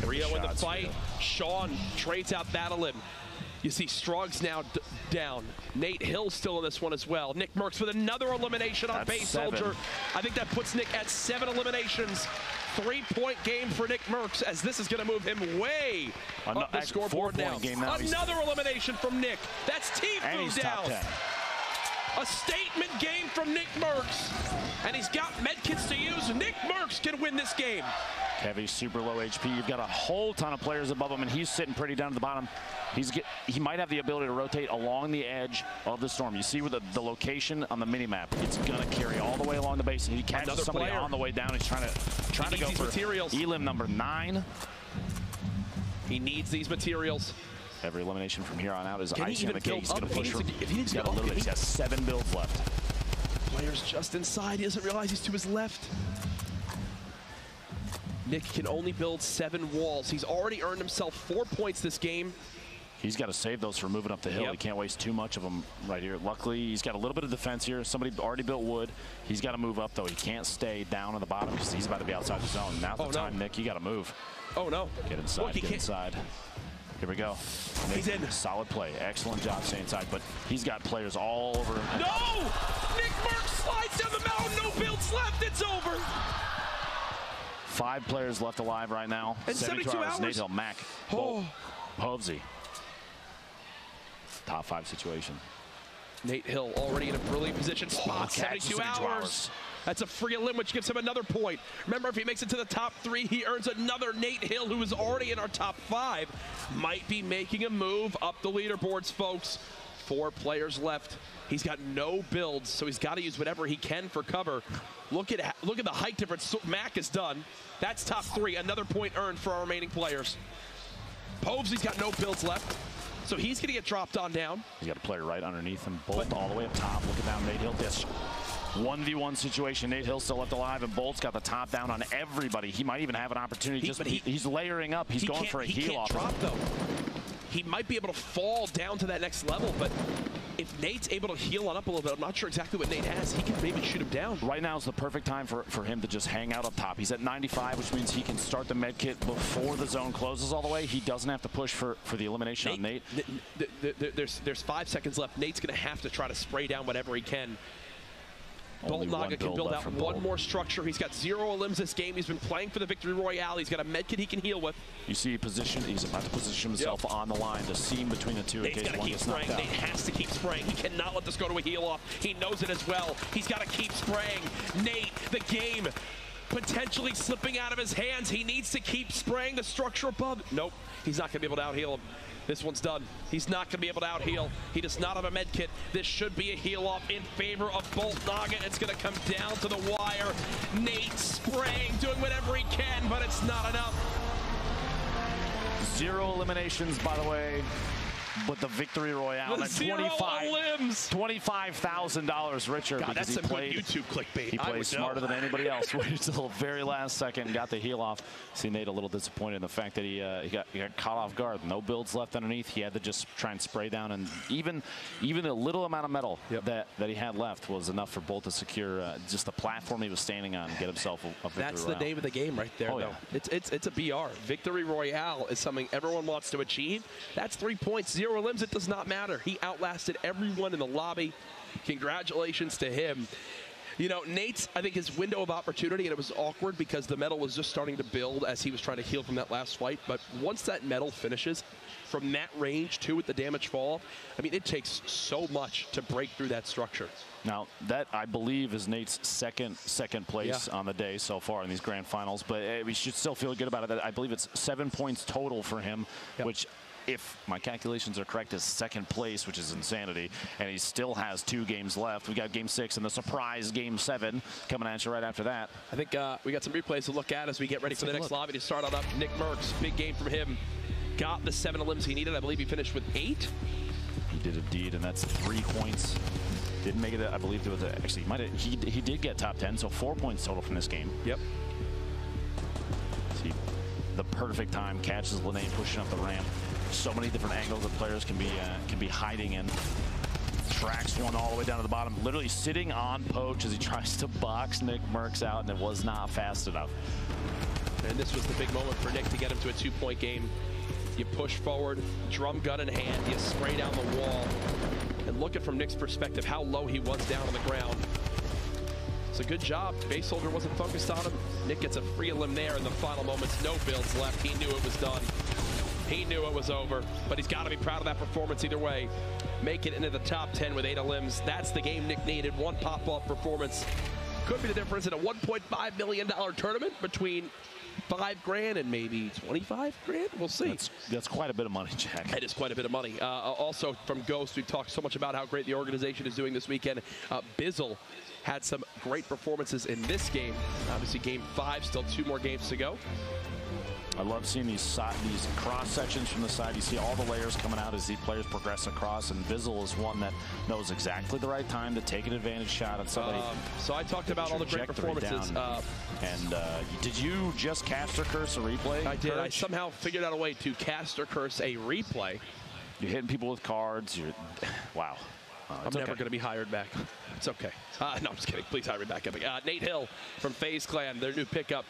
Rio in the fight. Sean trades out that a limb. You see Struggs now down. Nate Hill still in this one as well. Nick Merckx with another elimination on Base Soldier. I think that puts Nick at 7 eliminations. 3-point game for Nick Merckx, as this is going to move him way up the scoreboard now. Another elimination from Nick. That's Tfue down. A statement game from Nick Merckx, and he's got medkits to use. Nick Merckx can win this game. Heavy, super low HP. You've got a whole ton of players above him, and he's sitting pretty down at the bottom. He might have the ability to rotate along the edge of the storm. You see where the location on the mini-map, it's going to carry all the way along the base, and he catches somebody on the way down. He's trying to go for materials. Elim number 9. He needs these materials. Every elimination from here on out is icing on the cake. He's going to push for. He's got a little bit. He's got 7 builds left. Player's just inside. He doesn't realize he's to his left. Nick can only build 7 walls. He's already earned himself 4 points this game. He's got to save those for moving up the hill. He can't waste too much of them right here. Luckily, he's got a little bit of defense here. Somebody already built wood. He's got to move up, though. He can't stay down on the bottom because he's about to be outside the zone. Now's the time, Nick. You got to move. Oh, no. Get inside. Get inside. Here we go. Nick, he's in. Solid play. Excellent job staying inside, but he's got players all over him. No! Nick Merckx slides down the mountain. No builds left. It's over. 5 players left alive right now. In 72 hours. Nate Hill, Mac, Povsey. Top 5 situation. Nate Hill already in a brilliant position. Spot 72 hours. That's a free limb, which gives him another point. Remember, if he makes it to the top 3, he earns another. Nate Hill, who is already in our top 5, might be making a move up the leaderboards, folks. 4 players left. He's got no builds, so he's got to use whatever he can for cover. Look at the height difference Mac is done. That's top 3. Another point earned for our remaining players. Povesy's got no builds left, so he's going to get dropped on down. He's got a player right underneath him. Bolt all the way up top. Looking down Nate Hill. This 1v1 situation. Nate Hill still left alive, and Bolt's got the top down on everybody. He might even have an opportunity. He's layering up. He's going for a heal off. He can't drop, though. He might be able to fall down to that next level, but if Nate's able to heal on up a little bit, I'm not sure exactly what Nate has. He can maybe shoot him down. Right now is the perfect time for him to just hang out up top. He's at 95, which means he can start the med kit before the zone closes all the way. He doesn't have to push for the elimination on Nate. There's 5 seconds left. Nate's going to have to try to spray down whatever he can. Bolt Naga can build out one more structure. He's got 0 elims this game. He's been playing for the Victory Royale. He's got a med kit he can heal with. You see he's about to position himself on the line, the seam between the two. Nate's got to keep spraying. Nate has to keep spraying. He cannot let this go to a heal off. He knows it as well. He's got to keep spraying. Nate, the game potentially slipping out of his hands. He needs to keep spraying the structure above. Nope, he's not going to be able to out-heal him. This one's done. He's not going to be able to out-heal. He does not have a med kit. This should be a heal-off in favor of Bolt Naga. It's going to come down to the wire. Nate spraying, doing whatever he can, but it's not enough. 0 eliminations, by the way. But the Victory Royale, $25,000 richer. God, because that's some good YouTube clickbait. He plays smarter than anybody else. Waited till the very last second and got the heal off. See Nate a little disappointed in the fact that he got caught off guard. No builds left underneath. He had to just try and spray down, and even a little amount of metal that he had left was enough for Bolt to secure just the platform he was standing on and get himself a Victory That's Royale. The name of the game right there. Though. Yeah. It's a BR. Victory Royale is something everyone wants to achieve. That's 3 points. 0 limbs, it does not matter. He outlasted everyone in the lobby. Congratulations to him. You know, Nate's, I think, his window of opportunity, and it was awkward because the metal was just starting to build as he was trying to heal from that last fight. But once that metal finishes, from that range too with the damage fall, I mean, it takes so much to break through that structure. Now, that, I believe, is Nate's second place on the day so far in these grand finals. But we should still feel good about it. I believe it's 7 points total for him, which, if my calculations are correct, is 2nd place, which is insanity. And he still has 2 games left. We got Game 6 and the surprise Game 7 coming at you right after that. I think we got some replays to look at as we get ready for the next lobby to start on up. Nick Merckx, big game from him. Got the 7 elims he needed. I believe he finished with 8. He did indeed, and that's 3 points. Didn't make it, I believe, there was actually, he did get top 10, so 4 points total from this game. Yep. See, the perfect time, catches Lene pushing up the ramp. So many different angles that players can be hiding in. Tracks one all the way down to the bottom, literally sitting on Poach as he tries to box Nick Merckx out, and it was not fast enough. And this was the big moment for Nick to get him to a 2-point game. You push forward, drum gun in hand, you spray down the wall. And look at from Nick's perspective how low he was down on the ground. It's a good job. Base holder wasn't focused on him. Nick gets a free elim there in the final moments. No builds left. He knew it was done. He knew it was over, but he's got to be proud of that performance either way. Make it into the top 10 with 8 elims. That's the game Nick needed. 1 pop-off performance. Could be the difference in a $1.5 million tournament between $5 grand and maybe 25 grand. We'll see. That's quite a bit of money, Jack. It is quite a bit of money. Also from Ghost, we've talked so much about how great the organization is doing this weekend. Bizzle had some great performances in this game. Obviously, Game 5, still 2 more games to go. I love seeing these cross sections from the side. You see all the layers coming out as these players progress across, and Bizzle is one that knows exactly the right time to take an advantage shot on somebody. So I talked about all the great performances. Did you just cast or curse a replay? I did. I somehow figured out a way to cast or curse a replay. You're hitting people with cards. Wow. I'm never going to be hired back. It's okay. No, I'm just kidding. Please hire me back. Nate Hill from FaZe Clan, their new pickup.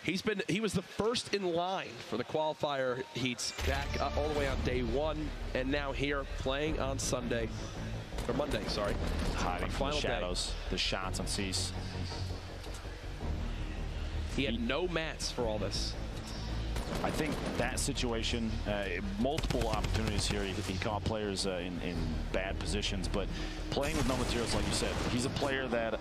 He was the first in line for the qualifier heats back all the way on day 1, and now here playing on Sunday, or Monday, sorry. Hiding from the shadows, the shots on Cease. He had no mats for all this. I think that situation, multiple opportunities here. He caught players in bad positions, but playing with no materials, like you said, he's a player that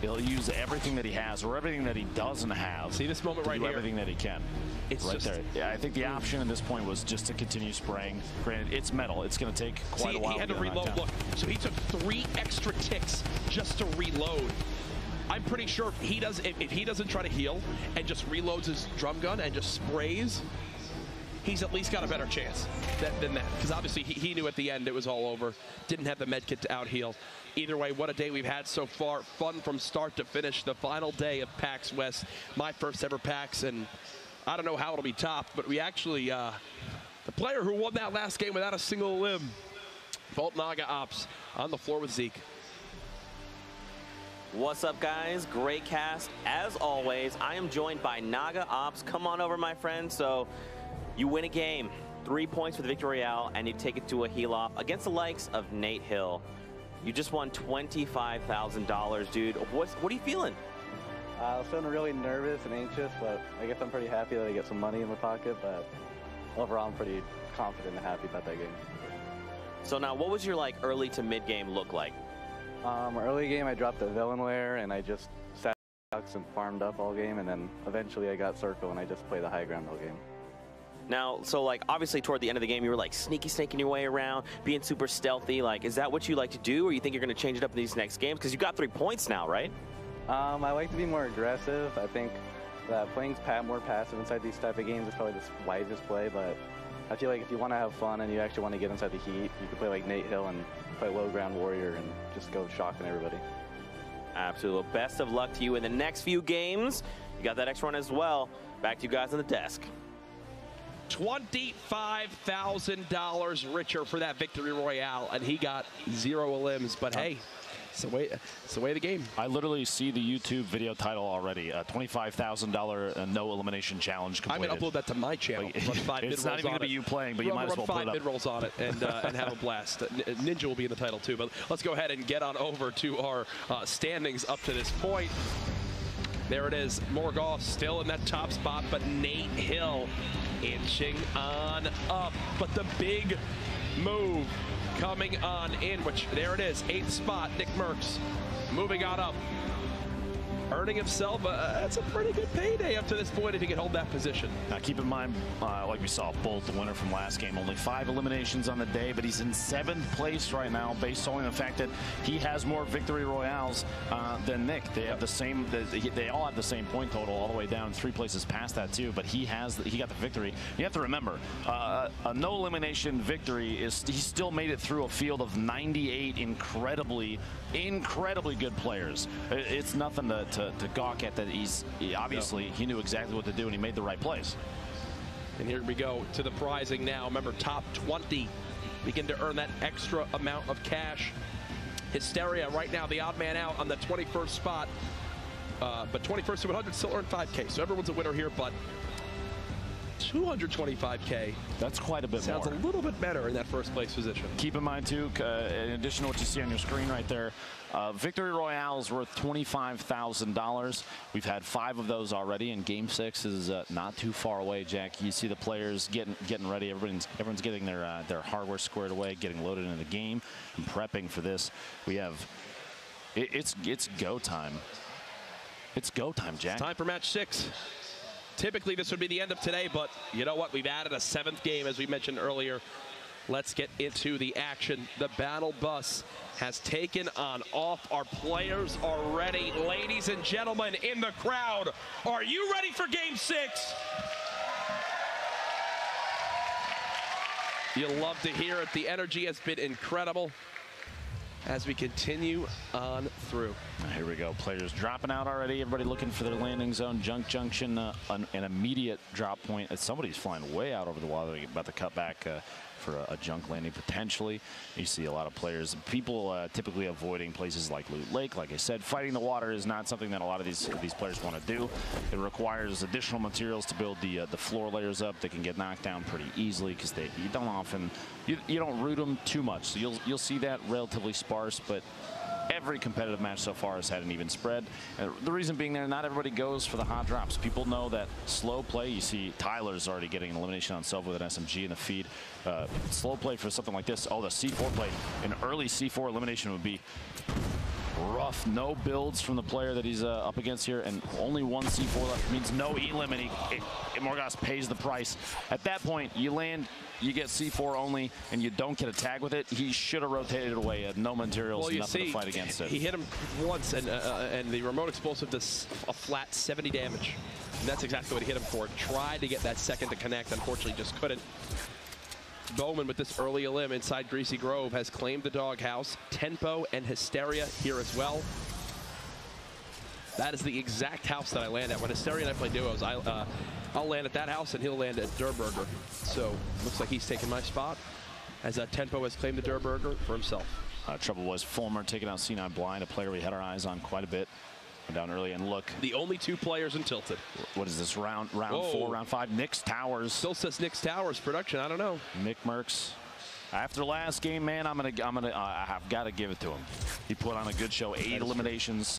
he'll use everything that he has or everything that he doesn't have. See this moment right here? Everything that he can. It's right just there. Yeah, I think the option at this point was just to continue spraying. Granted, it's metal. It's going to take quite a while. He had to reload. Look, so he took 3 extra ticks just to reload. I'm pretty sure if he doesn't try to heal and just reloads his drum gun and just sprays, he's at least got a better chance than that. Because obviously he knew at the end it was all over. Didn't have the med kit to out heal. Either way, what a day we've had so far. Fun from start to finish. The final day of PAX West. My first ever PAX, and I don't know how it'll be topped, but we actually, the player who won that last game without a single limb, Volt Naga Ops, on the floor with Zeke. What's up, guys? Great cast as always. I am joined by Naga Ops. Come on over, my friend. So you win a game, 3 points for the Victory Royale, and you take it to a heal off against the likes of Nate Hill. You just won $25,000, dude. What are you feeling? I was feeling really nervous and anxious, but I guess I'm pretty happy that I get some money in my pocket. But overall, I'm pretty confident and happy about that game. So now, what was your early to mid game look like? Early game, I dropped the villain lair, and I just sat and farmed up all game, and then eventually I got circle, and I just played the high ground all game. Now, so obviously toward the end of the game, you were sneaky snaking your way around, being super stealthy. Is that what you like to do, or you think you're going to change it up in these next games? Because you got 3 points now, right? I like to be more aggressive. I think that playing more passive inside these type of games is probably the wisest play, but I feel like if you want to have fun and you actually want to get inside the heat, you can play like Nate Hill and play low ground warrior and just go shocking everybody. Absolutely. Best of luck to you in the next few games. You got that extra one as well. Back to you guys on the desk. $25,000 richer for that Victory Royale, and he got 0 limbs, but hey, it's the way of the game. I literally see the YouTube video title already. $25,000 no elimination challenge completed. I'm going to upload that to my channel. It's not even going to be you playing, but you might as well put it up. 5 mid-rolls on it and have a blast. Ninja will be in the title too, but let's go ahead and get on over to our standings up to this point. There it is. Morgoth still in that top spot, but Nate Hill inching on up. But the big move coming on in, which there it is, 8th spot, Nick Merckx moving on up, earning himself that's a pretty good payday up to this point if he can hold that position. Now keep in mind, like we saw Bolt, the winner from last game, only 5 eliminations on the day, but he's in 7th place right now based on the fact that he has more Victory Royales than Nick. They have the same, they all have the same point total all the way down, 3 places past that too, but he got the victory. You have to remember, a no elimination victory he still made it through a field of 98 incredibly good players. It's nothing to gawk at that. Obviously he knew exactly what to do and he made the right plays. And here we go to the prizing now. Remember, top 20 begin to earn that extra amount of cash. Hysteria right now, the odd man out on the 21st spot, but 21st to 100 still earn 5K, so everyone's a winner here, but 225K. That's quite a bit Sounds more. a little bit better in that first place position. Keep in mind too, in addition to what you see on your screen right there, Victory Royale is worth $25,000. We've had 5 of those already, and Game 6 is not too far away. Jack, you see the players getting ready. Everyone's getting their hardware squared away, getting loaded into the game, and prepping for this. We have it's go time. It's go time, Jack. It's time for match 6. Typically, this would be the end of today, but you know what? We've added a 7th game, as we mentioned earlier. Let's get into the action. The battle bus has taken on off. Our players are ready. Ladies and gentlemen in the crowd, are you ready for Game 6? You'll love to hear it. The energy has been incredible as we continue on through. Here we go. Players dropping out already. Everybody looking for their landing zone. Junk Junction, an immediate drop point. Somebody's flying way out over the wall. They're about to cut back for a junk landing potentially. You see a lot of players. People typically avoiding places like Loot Lake. Like I said, fighting the water is not something that a lot of these players want to do. It requires additional materials to build the floor layers up. They can get knocked down pretty easily because you don't root them too much. So you'll see that relatively sparse, but every competitive match so far has had an even spread. The reason being there, not everybody goes for the hot drops. People know that slow play. You see Tyler's already getting an elimination on Silva with an SMG in the feed. Slow play for something like this. Oh, the C4 play. An early C4 elimination would be rough. No builds from the player that he's up against here, and only one C4 left means no elim, and Morgas pays the price. At that point, you land, you get C4 only, and you don't get a tag with it. He should have rotated away. He had no materials, nothing to fight against it. He hit him once, and the remote explosive does a flat 70 damage. And that's exactly what he hit him for. Tried to get that second to connect, unfortunately just couldn't. Bowman with this early elim inside Greasy Grove has claimed the doghouse. Tempo and Hysteria here as well. That is the exact house that I land at. When Hysteria and I play duos, I'll land at that house and he'll land at Durburger. So looks like he's taking my spot as Tempo has claimed the Durburger for himself. Trouble was Fulmer taking out C9 Blind, a player we had our eyes on quite a bit. Went down early, and look. The only 2 players in Tilted. What is this, round 4, round 5? Nick's Towers. Still says Nick's Towers production. I don't know. Nick Merckx. After last game, man, I've got to give it to him. He put on a good show. 8 eliminations.